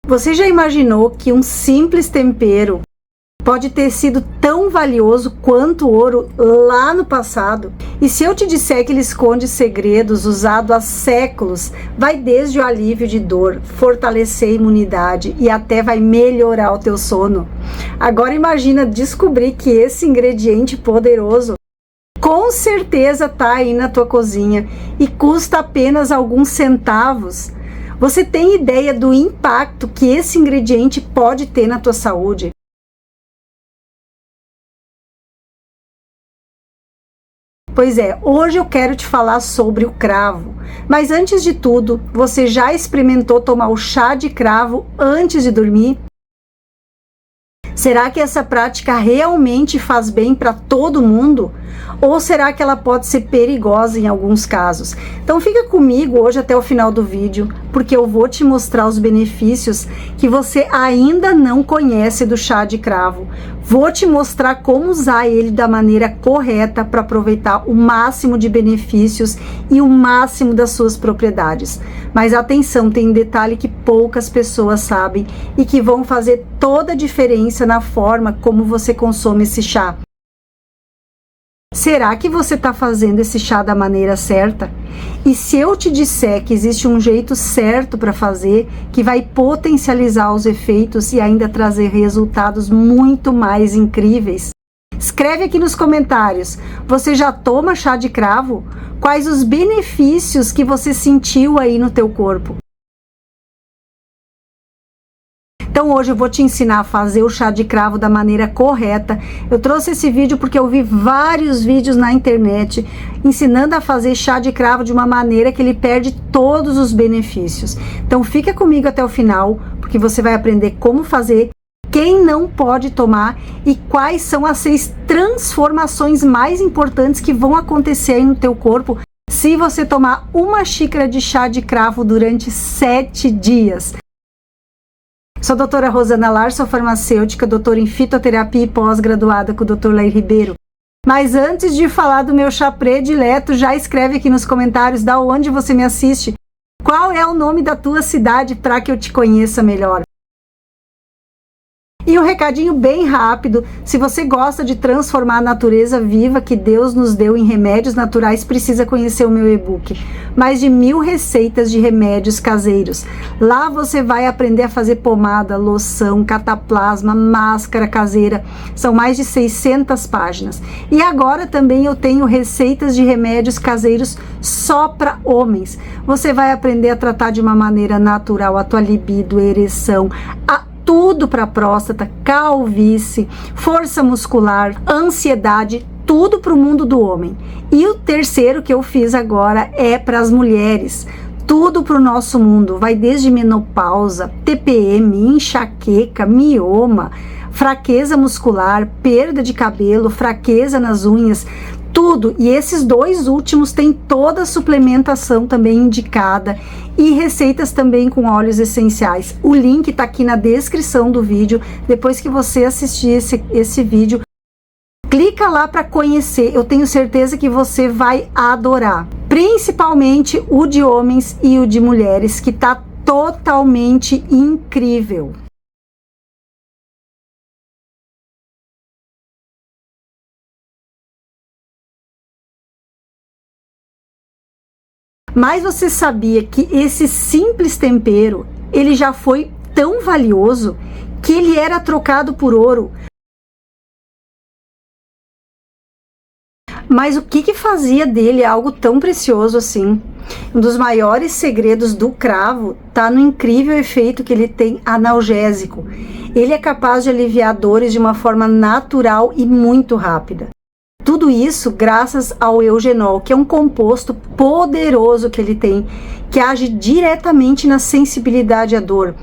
Você já imaginou que um simples tempero pode ter sido tão valioso quanto ouro lá no passado? E se eu te disser que ele esconde segredos usados há séculos, vai desde o alívio de dor, fortalecer a imunidade e até vai melhorar o teu sono. Agora imagina descobrir que esse ingrediente poderoso com certeza está aí na tua cozinha e custa apenas alguns centavos. Você tem ideia do impacto que esse ingrediente pode ter na tua saúde? Pois é, hoje eu quero te falar sobre o cravo. Mas antes de tudo, você já experimentou tomar o chá de cravo antes de dormir? Será que essa prática realmente faz bem para todo mundo? Ou será que ela pode ser perigosa em alguns casos? Então fica comigo hoje até o final do vídeo, porque eu vou te mostrar os benefícios que você ainda não conhece do chá de cravo. Vou te mostrar como usar ele da maneira correta para aproveitar o máximo de benefícios e o máximo das suas propriedades. Mas atenção, tem um detalhe que poucas pessoas sabem e que vão fazer toda a diferença na forma como você consome esse chá. Será que você está fazendo esse chá da maneira certa? E se eu te disser que existe um jeito certo para fazer, que vai potencializar os efeitos e ainda trazer resultados muito mais incríveis? Escreve aqui nos comentários, você já toma chá de cravo? Quais os benefícios que você sentiu aí no teu corpo? Então hoje eu vou te ensinar a fazer o chá de cravo da maneira correta. Eu trouxe esse vídeo porque eu vi vários vídeos na internet ensinando a fazer chá de cravo de uma maneira que ele perde todos os benefícios. Então fica comigo até o final, porque você vai aprender como fazer, quem não pode tomar e quais são as 6 transformações mais importantes que vão acontecer aí no teu corpo se você tomar uma xícara de chá de cravo durante 7 dias. Sou a doutora Rosana Lar, sou farmacêutica, doutora em fitoterapia e pós-graduada com o Dr. Lair Ribeiro. Mas antes de falar do meu chá predileto, já escreve aqui nos comentários da onde você me assiste. Qual é o nome da tua cidade para que eu te conheça melhor? E um recadinho bem rápido, se você gosta de transformar a natureza viva que Deus nos deu em remédios naturais, precisa conhecer o meu e-book. Mais de 1000 receitas de remédios caseiros. Lá você vai aprender a fazer pomada, loção, cataplasma, máscara caseira. São mais de 600 páginas. E agora também eu tenho receitas de remédios caseiros só para homens. Você vai aprender a tratar de uma maneira natural a tua libido, ereção, tudo para próstata, calvície, força muscular, ansiedade, tudo para o mundo do homem. E o terceiro que eu fiz agora é para as mulheres, tudo para o nosso mundo, vai desde menopausa, TPM, enxaqueca, mioma, fraqueza muscular, perda de cabelo, fraqueza nas unhas, tudo. E esses 2 últimos têm toda a suplementação também indicada e receitas também com óleos essenciais. O link está aqui na descrição do vídeo. Depois que você assistir esse vídeo, clica lá para conhecer. Eu tenho certeza que você vai adorar. Principalmente o de homens e o de mulheres, que está totalmente incrível. Mas você sabia que esse simples tempero, ele já foi tão valioso que ele era trocado por ouro? Mas o que fazia dele algo tão precioso assim? Um dos maiores segredos do cravo está no incrível efeito que ele tem analgésico. Ele é capaz de aliviar dores de uma forma natural e muito rápida. Tudo isso graças ao eugenol, que é um composto poderoso que ele tem, que age diretamente na sensibilidade à dor.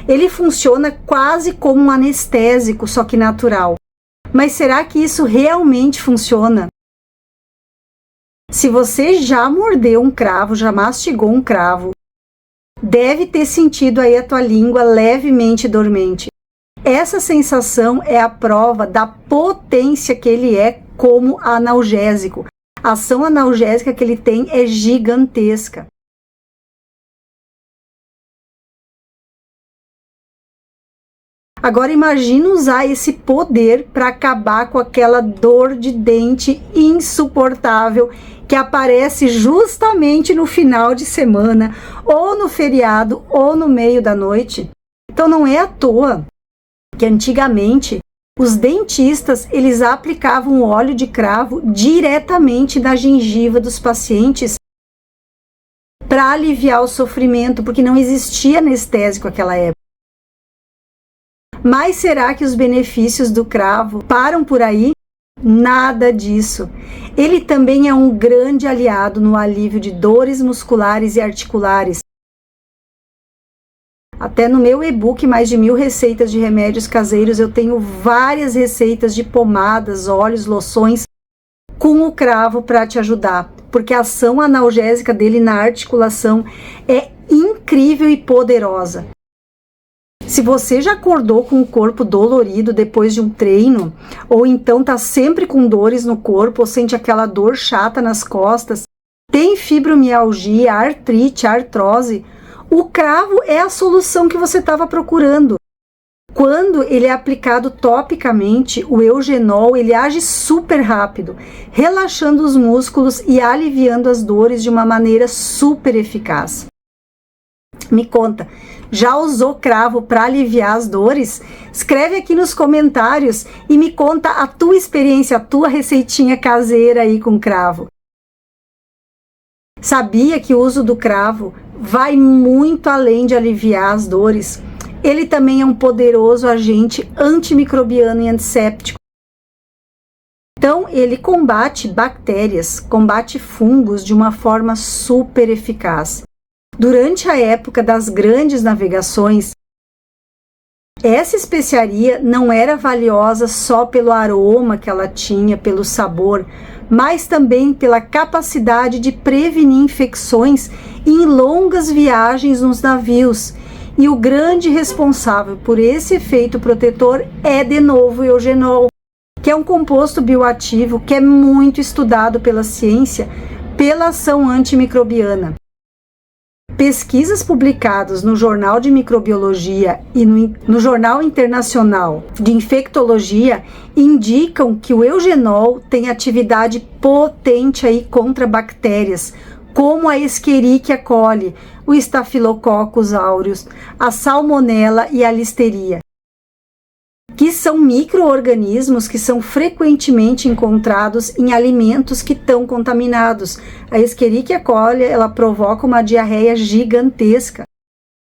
Ele funciona quase como um anestésico, só que natural. Mas será que isso realmente funciona? Se você já mordeu um cravo, já mastigou um cravo, deve ter sentido aí a tua língua levemente dormente. Essa sensação é a prova da potência que ele é como analgésico. A ação analgésica que ele tem é gigantesca. Agora imagina usar esse poder para acabar com aquela dor de dente insuportável que aparece justamente no final de semana, ou no feriado, ou no meio da noite. Então não é à toa que antigamente os dentistas, eles aplicavam óleo de cravo diretamente na gengiva dos pacientes para aliviar o sofrimento, porque não existia anestésico naquela época. Mas será que os benefícios do cravo param por aí? Nada disso. Ele também é um grande aliado no alívio de dores musculares e articulares. Até no meu e-book, mais de 1000 receitas de remédios caseiros, eu tenho várias receitas de pomadas, óleos, loções com o cravo para te ajudar, porque a ação analgésica dele na articulação é incrível e poderosa. Se você já acordou com o corpo dolorido depois de um treino, ou então está sempre com dores no corpo, ou sente aquela dor chata nas costas, tem fibromialgia, artrite, artrose, o cravo é a solução que você estava procurando. Quando ele é aplicado topicamente, o eugenol ele age super rápido, relaxando os músculos e aliviando as dores de uma maneira super eficaz. Me conta, já usou cravo para aliviar as dores? Escreve aqui nos comentários e me conta a tua experiência, a tua receitinha caseira aí com cravo. Sabia que o uso do cravo vai muito além de aliviar as dores? Ele também é um poderoso agente antimicrobiano e antisséptico. Então, ele combate bactérias, combate fungos de uma forma super eficaz. Durante a época das grandes navegações, essa especiaria não era valiosa só pelo aroma que ela tinha, pelo sabor, mas também pela capacidade de prevenir infecções em longas viagens nos navios. E o grande responsável por esse efeito protetor é, de novo, o eugenol, que é um composto bioativo que é muito estudado pela ciência pela ação antimicrobiana. Pesquisas publicadas no Jornal de Microbiologia e no Jornal Internacional de Infectologia indicam que o eugenol tem atividade potente aí contra bactérias, como a Escherichia coli, o Staphylococcus aureus, a Salmonella e a Listeria, que são micro-organismos que são frequentemente encontrados em alimentos que estão contaminados. A Escherichia coli, ela provoca uma diarreia gigantesca.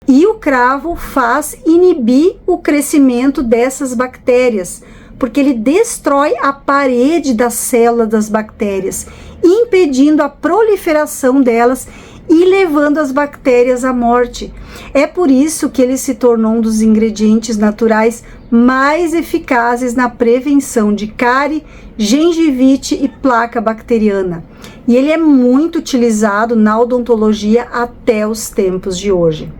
E o cravo faz inibir o crescimento dessas bactérias, porque ele destrói a parede da célula das bactérias, impedindo a proliferação delas e levando as bactérias à morte. É por isso que ele se tornou um dos ingredientes naturais mais eficazes na prevenção de cárie, gengivite e placa bacteriana. E ele é muito utilizado na odontologia até os tempos de hoje.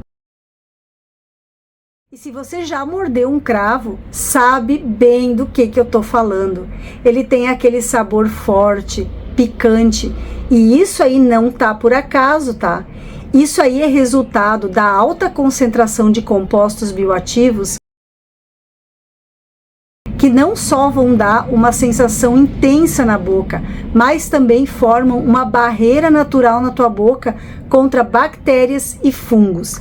E se você já mordeu um cravo, sabe bem do que eu tô falando. Ele tem aquele sabor forte, picante, e isso aí não tá por acaso, tá? Isso aí é resultado da alta concentração de compostos bioativos que não só vão dar uma sensação intensa na boca, mas também formam uma barreira natural na tua boca contra bactérias e fungos.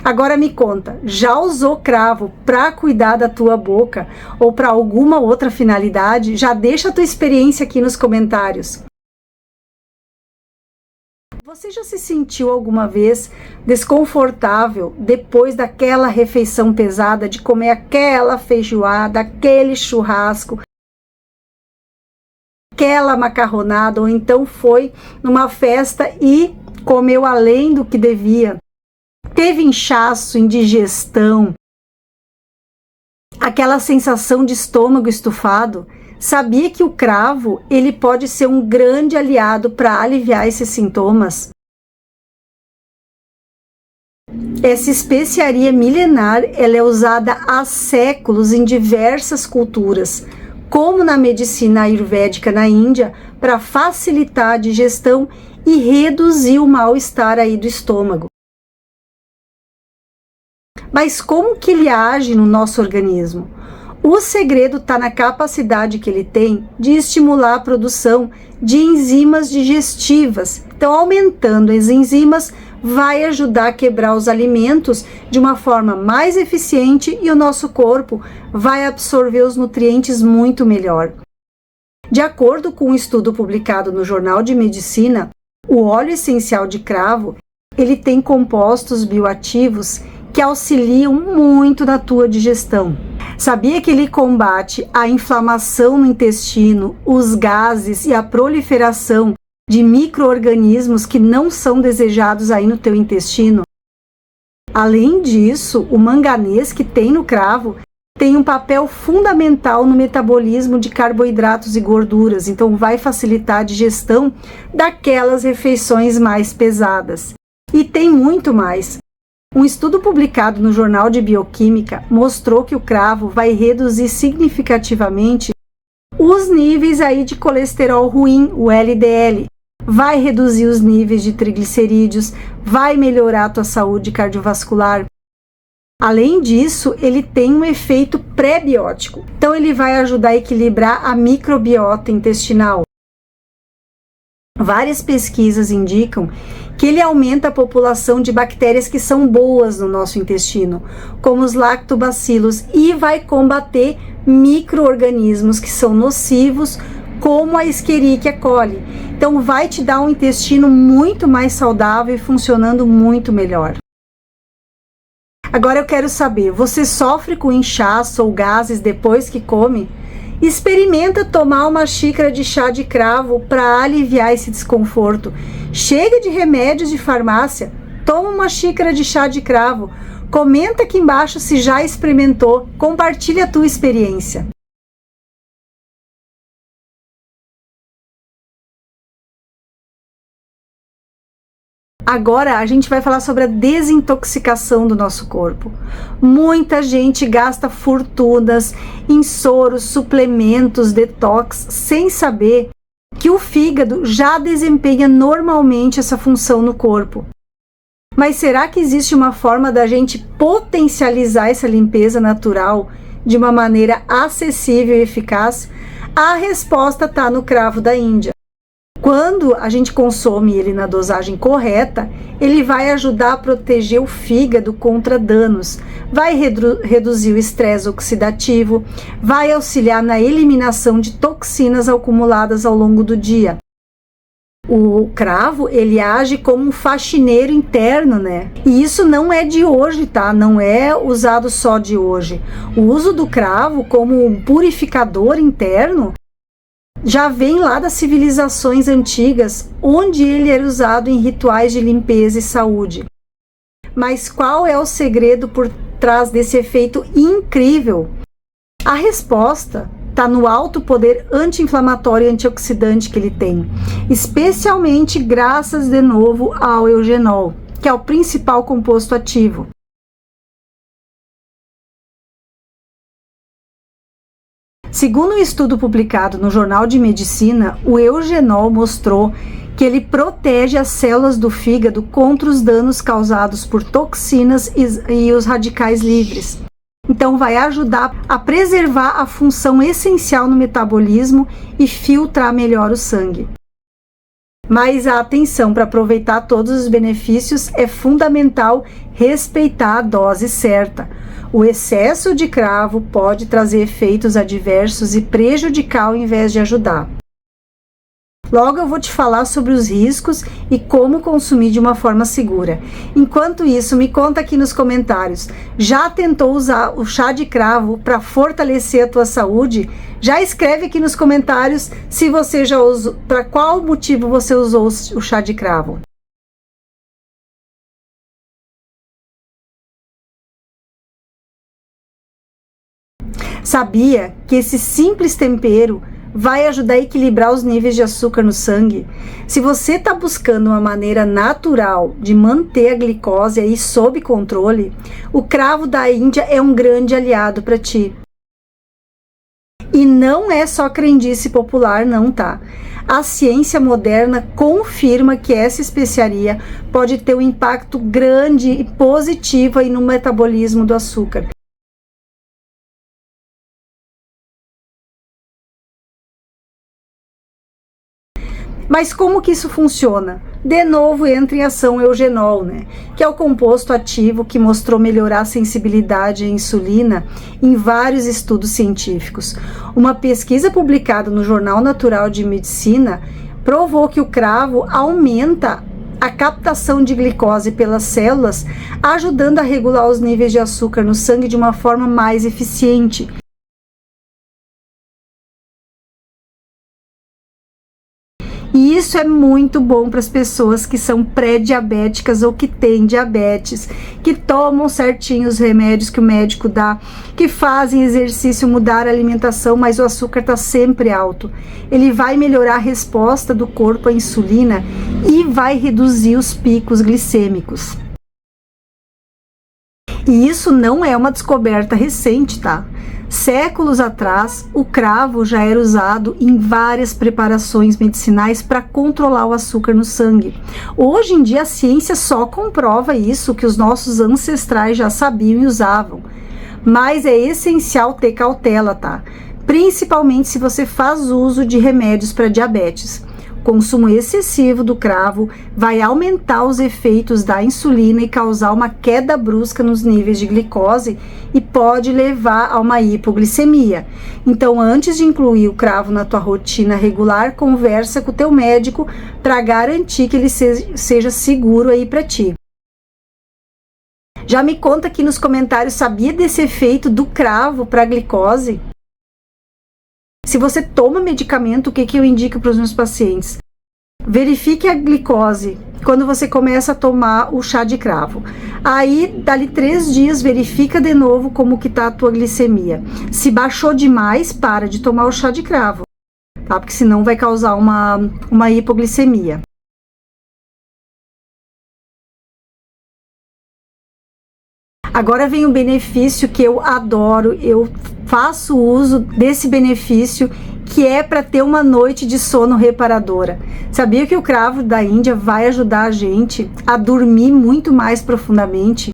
Agora me conta, já usou cravo para cuidar da tua boca ou para alguma outra finalidade? Já deixa a tua experiência aqui nos comentários. Você já se sentiu alguma vez desconfortável depois daquela refeição pesada, de comer aquela feijoada, aquele churrasco, aquela macarronada, ou então foi numa festa e comeu além do que devia? Teve inchaço, indigestão, aquela sensação de estômago estufado? Sabia que o cravo ele pode ser um grande aliado para aliviar esses sintomas? Essa especiaria milenar ela é usada há séculos em diversas culturas, como na medicina ayurvédica na Índia, para facilitar a digestão e reduzir o mal-estar aí do estômago. Mas como que ele age no nosso organismo? O segredo está na capacidade que ele tem de estimular a produção de enzimas digestivas. Então, aumentando as enzimas, vai ajudar a quebrar os alimentos de uma forma mais eficiente e o nosso corpo vai absorver os nutrientes muito melhor. De acordo com um estudo publicado no Jornal de Medicina, o óleo essencial de cravo, ele tem compostos bioativos que auxiliam muito na tua digestão. Sabia que ele combate a inflamação no intestino, os gases e a proliferação de micro-organismos que não são desejados aí no teu intestino? Além disso, o manganês que tem no cravo tem um papel fundamental no metabolismo de carboidratos e gorduras, então vai facilitar a digestão daquelas refeições mais pesadas. E tem muito mais. Um estudo publicado no Jornal de Bioquímica mostrou que o cravo vai reduzir significativamente os níveis aí de colesterol ruim, o LDL, vai reduzir os níveis de triglicerídeos, vai melhorar a tua saúde cardiovascular. Além disso, ele tem um efeito pré-biótico, então ele vai ajudar a equilibrar a microbiota intestinal. Várias pesquisas indicam que ele aumenta a população de bactérias que são boas no nosso intestino, como os lactobacilos, e vai combater micro-organismos que são nocivos, como a Escherichia coli. Então, vai te dar um intestino muito mais saudável e funcionando muito melhor. Agora eu quero saber, você sofre com inchaço ou gases depois que come? Experimenta tomar uma xícara de chá de cravo para aliviar esse desconforto. Chega de remédios de farmácia, toma uma xícara de chá de cravo. Comenta aqui embaixo se já experimentou, compartilha a tua experiência. Agora a gente vai falar sobre a desintoxicação do nosso corpo. Muita gente gasta fortunas em soros, suplementos, detox, sem saber que o fígado já desempenha normalmente essa função no corpo. Mas será que existe uma forma da gente potencializar essa limpeza natural de uma maneira acessível e eficaz? A resposta está no cravo da Índia. Quando a gente consome ele na dosagem correta, ele vai ajudar a proteger o fígado contra danos, vai reduzir o estresse oxidativo, vai auxiliar na eliminação de toxinas acumuladas ao longo do dia. O cravo, ele age como um faxineiro interno, né? E isso não é de hoje, tá? Não é usado só de hoje. O uso do cravo como um purificador interno já vem lá das civilizações antigas, onde ele era usado em rituais de limpeza e saúde. Mas qual é o segredo por trás desse efeito incrível? A resposta está no alto poder anti-inflamatório e antioxidante que ele tem, especialmente graças de novo ao eugenol, que é o principal composto ativo. Segundo um estudo publicado no Jornal de Medicina, o eugenol mostrou que ele protege as células do fígado contra os danos causados por toxinas e os radicais livres. Então, vai ajudar a preservar a função essencial no metabolismo e filtrar melhor o sangue. Mas a atenção para aproveitar todos os benefícios é fundamental respeitar a dose certa. O excesso de cravo pode trazer efeitos adversos e prejudicar ao invés de ajudar. Logo eu vou te falar sobre os riscos e como consumir de uma forma segura. Enquanto isso, me conta aqui nos comentários, já tentou usar o chá de cravo para fortalecer a tua saúde? Já escreve aqui nos comentários se você já usou, para qual motivo você usou o chá de cravo. Sabia que esse simples tempero vai ajudar a equilibrar os níveis de açúcar no sangue? Se você está buscando uma maneira natural de manter a glicose aí sob controle, o cravo da Índia é um grande aliado para ti. E não é só crendice popular não, tá? A ciência moderna confirma que essa especiaria pode ter um impacto grande e positivo aí no metabolismo do açúcar. Mas como que isso funciona? De novo entra em ação o eugenol, né? Que é o composto ativo que mostrou melhorar a sensibilidade à insulina em vários estudos científicos. Uma pesquisa publicada no Jornal Natural de Medicina provou que o cravo aumenta a captação de glicose pelas células, ajudando a regular os níveis de açúcar no sangue de uma forma mais eficiente. E isso é muito bom para as pessoas que são pré-diabéticas ou que têm diabetes, que tomam certinho os remédios que o médico dá, que fazem exercício, mudar a alimentação, mas o açúcar está sempre alto. Ele vai melhorar a resposta do corpo à insulina e vai reduzir os picos glicêmicos. E isso não é uma descoberta recente, tá? Séculos atrás, o cravo já era usado em várias preparações medicinais para controlar o açúcar no sangue. Hoje em dia, a ciência só comprova isso que os nossos ancestrais já sabiam e usavam. Mas é essencial ter cautela, tá? Principalmente se você faz uso de remédios para diabetes. O consumo excessivo do cravo vai aumentar os efeitos da insulina e causar uma queda brusca nos níveis de glicose e pode levar a uma hipoglicemia. Então, antes de incluir o cravo na tua rotina regular, conversa com o teu médico para garantir que ele seja seguro aí para ti. Já me conta aqui nos comentários, sabia desse efeito do cravo para a glicose? Se você toma medicamento, o que eu indico para os meus pacientes? Verifique a glicose quando você começa a tomar o chá de cravo. Aí, dali 3 dias, verifica de novo como que está a tua glicemia. Se baixou demais, para de tomar o chá de cravo, tá? Porque senão vai causar uma hipoglicemia. Agora vem um benefício que eu adoro, eu faço uso desse benefício, que é para ter uma noite de sono reparadora. Sabia que o cravo da Índia vai ajudar a gente a dormir muito mais profundamente?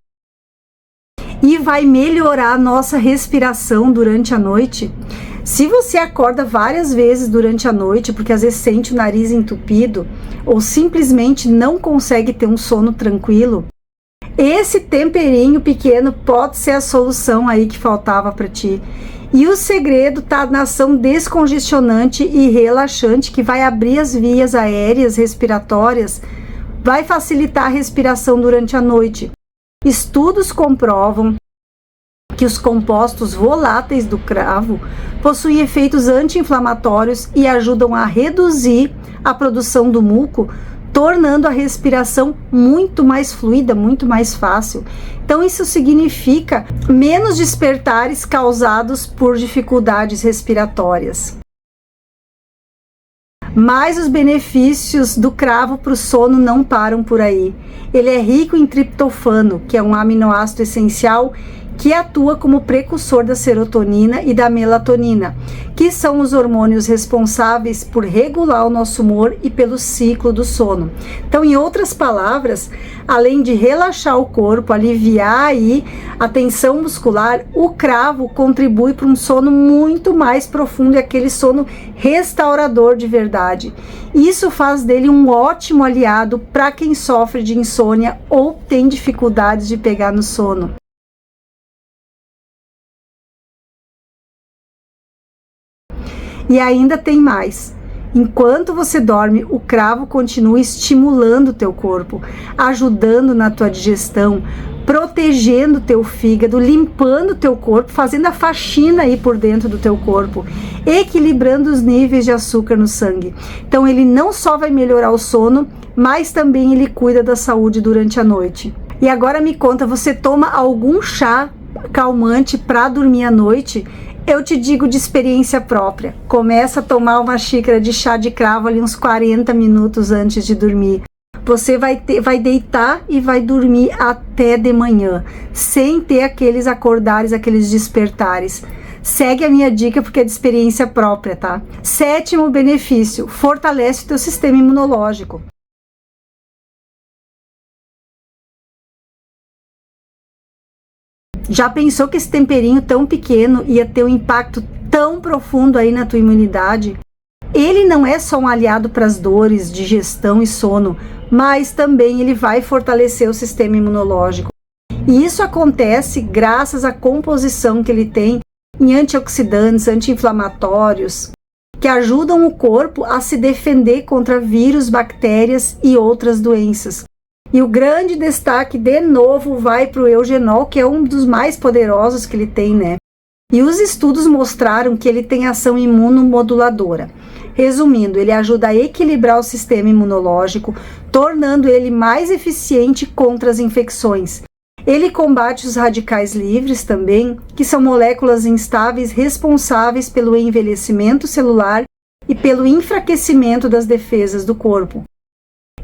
E vai melhorar a nossa respiração durante a noite? Se você acorda várias vezes durante a noite, porque às vezes sente o nariz entupido, ou simplesmente não consegue ter um sono tranquilo, esse temperinho pequeno pode ser a solução aí que faltava para ti. E o segredo tá na ação descongestionante e relaxante, que vai abrir as vias aéreas respiratórias, vai facilitar a respiração durante a noite. Estudos comprovam que os compostos voláteis do cravo possuem efeitos anti-inflamatórios e ajudam a reduzir a produção do muco, tornando a respiração muito mais fluida, muito mais fácil. Então isso significa menos despertares causados por dificuldades respiratórias. Mas os benefícios do cravo para o sono não param por aí. Ele é rico em triptofano, que é um aminoácido essencial que atua como precursor da serotonina e da melatonina, que são os hormônios responsáveis por regular o nosso humor e pelo ciclo do sono. Então, em outras palavras, além de relaxar o corpo, aliviar aí a tensão muscular, o cravo contribui para um sono muito mais profundo e aquele sono restaurador de verdade. Isso faz dele um ótimo aliado para quem sofre de insônia ou tem dificuldades de pegar no sono. E ainda tem mais. Enquanto você dorme, o cravo continua estimulando o teu corpo, ajudando na tua digestão, protegendo o teu fígado, limpando o teu corpo, fazendo a faxina aí por dentro do teu corpo, equilibrando os níveis de açúcar no sangue. Então ele não só vai melhorar o sono, mas também ele cuida da saúde durante a noite. E agora me conta, você toma algum chá calmante para dormir à noite? Eu te digo de experiência própria, começa a tomar uma xícara de chá de cravo ali uns 40 minutos antes de dormir. Você vai deitar e vai dormir até de manhã, sem ter aqueles acordares, aqueles despertares. Segue a minha dica porque é de experiência própria, tá? 7º benefício, fortalece o teu sistema imunológico. Já pensou que esse temperinho tão pequeno ia ter um impacto tão profundo aí na tua imunidade? Ele não é só um aliado para as dores, digestão e sono, mas também ele vai fortalecer o sistema imunológico. E isso acontece graças à composição que ele tem em antioxidantes, anti-inflamatórios, que ajudam o corpo a se defender contra vírus, bactérias e outras doenças. E o grande destaque, de novo, vai para o eugenol, que é um dos mais poderosos que ele tem, né? E os estudos mostraram que ele tem ação imunomoduladora. Resumindo, ele ajuda a equilibrar o sistema imunológico, tornando ele mais eficiente contra as infecções. Ele combate os radicais livres também, que são moléculas instáveis responsáveis pelo envelhecimento celular e pelo enfraquecimento das defesas do corpo.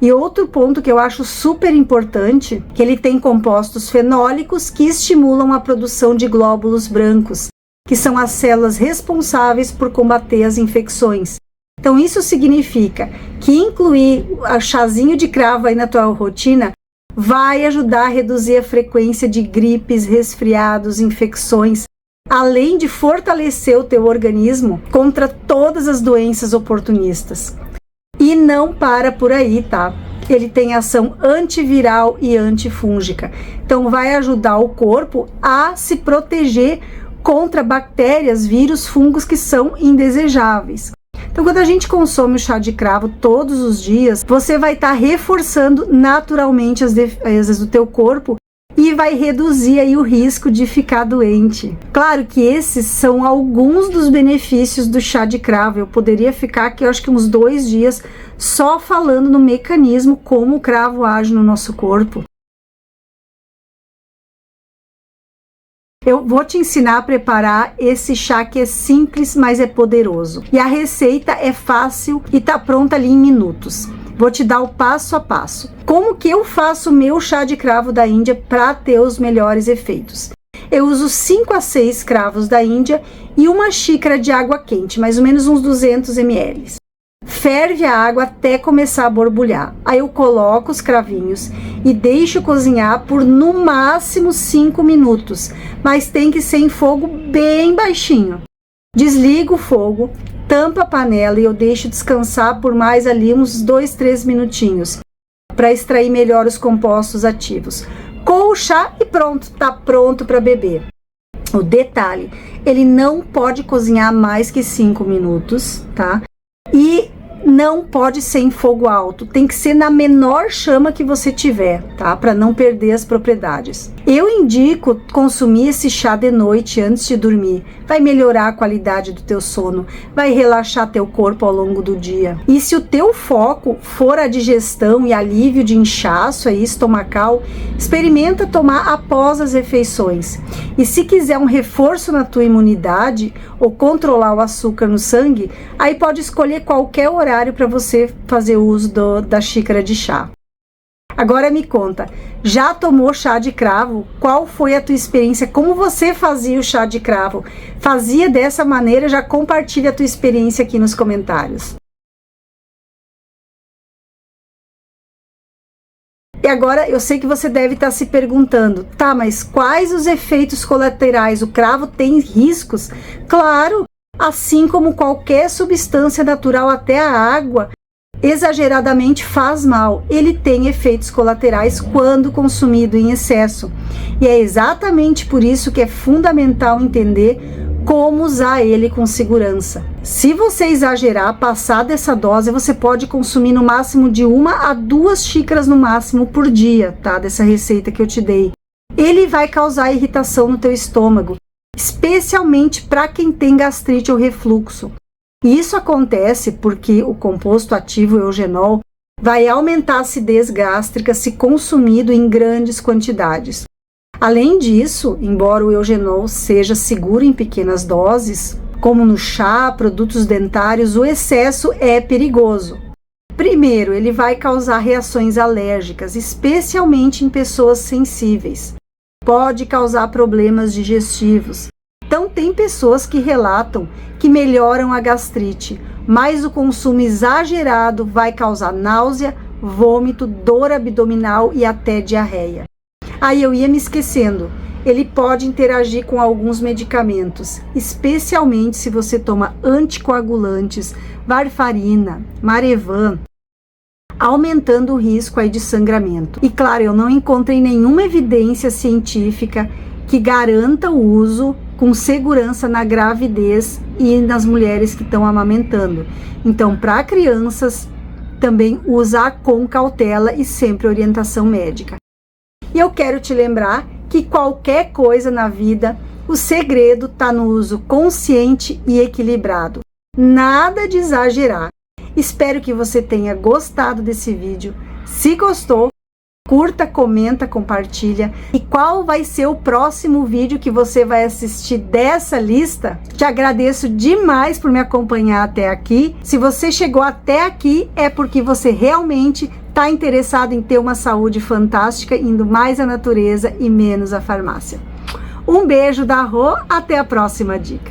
E outro ponto que eu acho super importante, que ele tem compostos fenólicos que estimulam a produção de glóbulos brancos, que são as células responsáveis por combater as infecções. Então isso significa que incluir o chazinho de cravo aí na tua rotina vai ajudar a reduzir a frequência de gripes, resfriados, infecções, além de fortalecer o teu organismo contra todas as doenças oportunistas. E não para por aí, tá? Ele tem ação antiviral e antifúngica. Então vai ajudar o corpo a se proteger contra bactérias, vírus, fungos que são indesejáveis. Então, quando a gente consome o chá de cravo todos os dias, você vai estar reforçando naturalmente as defesas do teu corpo e vai reduzir aí o risco de ficar doente. Claro que esses são alguns dos benefícios do chá de cravo. Eu poderia ficar aqui, eu acho que uns 2 dias só falando no mecanismo como o cravo age no nosso corpo. Eu vou te ensinar a preparar esse chá que é simples, mas é poderoso. E a receita é fácil e tá pronta ali em minutos. Vou te dar o passo a passo. Como que eu faço o meu chá de cravo da Índia para ter os melhores efeitos? Eu uso 5 a 6 cravos da Índia e 1 xícara de água quente, mais ou menos uns 200 ml. Ferve a água até começar a borbulhar. Aí eu coloco os cravinhos e deixo cozinhar por no máximo 5 minutos, mas tem que ser em fogo bem baixinho. Desligo o fogo, tampo a panela e eu deixo descansar por mais ali uns 2, 3 minutinhos para extrair melhor os compostos ativos. Coa o chá e pronto, tá pronto para beber. O detalhe, ele não pode cozinhar mais que 5 minutos, tá? E não pode ser em fogo alto, tem que ser na menor chama que você tiver, tá? Para não perder as propriedades. Eu indico consumir esse chá de noite antes de dormir. Vai melhorar a qualidade do teu sono, vai relaxar teu corpo ao longo do dia. E se o teu foco for a digestão e alívio de inchaço aí estomacal, experimenta tomar após as refeições. E se quiser um reforço na tua imunidade ou controlar o açúcar no sangue, aí pode escolher qualquer horário para você fazer uso da xícara de chá. Agora me conta, já tomou chá de cravo? Qual foi a tua experiência? Como você fazia o chá de cravo? Fazia dessa maneira? Já compartilha a tua experiência aqui nos comentários. E agora eu sei que você deve estar se perguntando, tá, mas quais os efeitos colaterais? O cravo tem riscos? Claro, assim como qualquer substância natural, até a água, exageradamente faz mal. Ele tem efeitos colaterais quando consumido em excesso. E é exatamente por isso que é fundamental entender como usar ele com segurança. Se você exagerar, passar dessa dose, você pode consumir no máximo de 1 a 2 xícaras no máximo por dia, tá? Dessa receita que eu te dei. Ele vai causar irritação no teu estômago, especialmente para quem tem gastrite ou refluxo. E isso acontece porque o composto ativo eugenol vai aumentar a acidez gástrica se consumido em grandes quantidades. Além disso, embora o eugenol seja seguro em pequenas doses, como no chá, produtos dentários, o excesso é perigoso. Primeiro, ele vai causar reações alérgicas, especialmente em pessoas sensíveis. Pode causar problemas digestivos. Então tem pessoas que relatam que melhoram a gastrite, mas o consumo exagerado vai causar náusea, vômito, dor abdominal e até diarreia. Aí eu ia me esquecendo. Ele pode interagir com alguns medicamentos, especialmente se você toma anticoagulantes, varfarina, Marevan, aumentando o risco aí de sangramento. E claro, eu não encontrei nenhuma evidência científica que garanta o uso com segurança na gravidez e nas mulheres que estão amamentando. Então, para crianças, também usar com cautela e sempre orientação médica. E eu quero te lembrar que qualquer coisa na vida, o segredo está no uso consciente e equilibrado. Nada de exagerar. Espero que você tenha gostado desse vídeo. Se gostou, curta, comenta, compartilha. E qual vai ser o próximo vídeo que você vai assistir dessa lista? Te agradeço demais por me acompanhar até aqui. Se você chegou até aqui, é porque você realmente está interessado em ter uma saúde fantástica, indo mais à natureza e menos à farmácia. Um beijo da Rô, até a próxima dica.